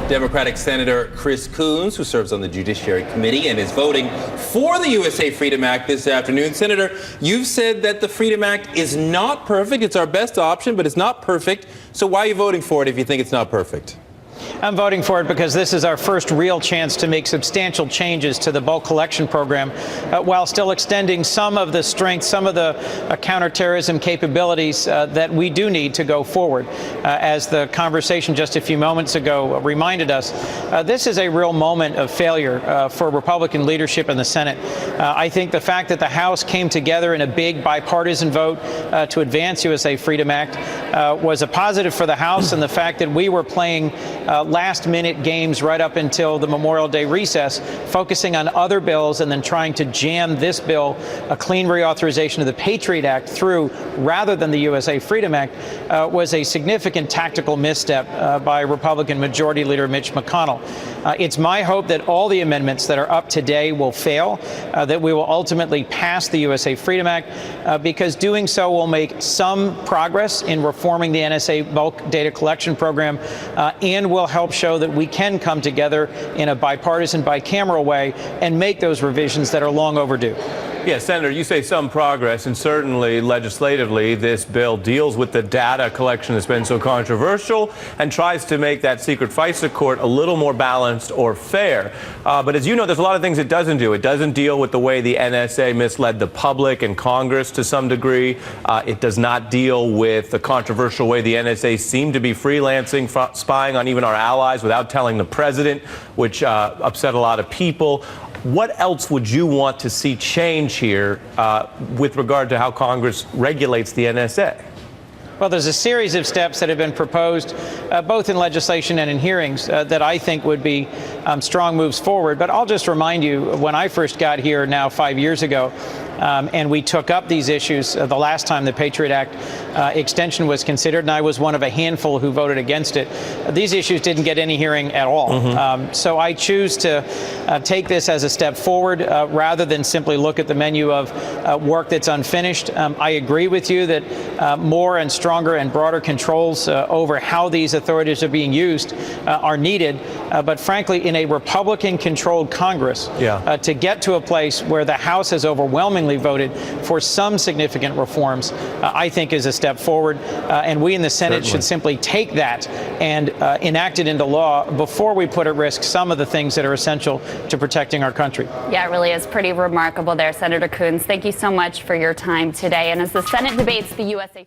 Democratic Senator Chris Coons, who serves on the Judiciary Committee and is voting for the USA Freedom Act this afternoon. Senator, you've said that the Freedom Act is not perfect. It's our best option, but it's not perfect. So why are you voting for it if you think it's not perfect? I'm voting for it because this is our first real chance to make substantial changes to the bulk collection program while still extending some of the strength, some of the counterterrorism capabilities that we do need to go forward. As the conversation just a few moments ago reminded us, this is a real moment of failure for Republican leadership in the Senate. I think the fact that the House came together in a big bipartisan vote to advance USA Freedom Act was a positive for the House, and the fact that we were playing last-minute games right up until the Memorial Day recess, focusing on other bills and then trying to jam this bill, a clean reauthorization of the Patriot Act, through rather than the USA Freedom Act, was a significant tactical misstep by Republican Majority Leader Mitch McConnell. It's my hope that all the amendments that are up today will fail, that we will ultimately pass the USA Freedom Act, because doing so will make some progress in reforming the NSA bulk data collection program and will help show that we can come together in a bipartisan, bicameral way and make those revisions that are long overdue. Yes, Senator, you say some progress, and certainly legislatively this bill deals with the data collection that's been so controversial and tries to make that secret FISA court a little more balanced or fair. But as you know, there's a lot of things it doesn't do. It doesn't deal with the way the NSA misled the public and Congress to some degree. It does not deal with the controversial way the NSA seemed to be freelancing, spying on even our allies without telling the president, which upset a lot of people. What else would you want to see change here with regard to how Congress regulates the NSA? Well, there's a series of steps that have been proposed, both in legislation and in hearings, that I think would be strong moves forward. But I'll just remind you, when I first got here now 5 years ago, and we took up these issues the last time the Patriot Act extension was considered, and I was one of a handful who voted against it. These issues didn't get any hearing at all. So I choose to take this as a step forward rather than simply look at the menu of work that's unfinished. I agree with you that more and stronger and broader controls over how these authorities are being used are needed. But frankly, in a Republican-controlled Congress, to get to a place where the House has overwhelmingly voted for some significant reforms, I think is a step forward. And we in the Senate should simply take that and enact it into law before we put at risk some of the things that are essential to protecting our country. Yeah, it really is pretty remarkable there, Senator Coons. Thank you so much for your time today. And as the Senate debates the USA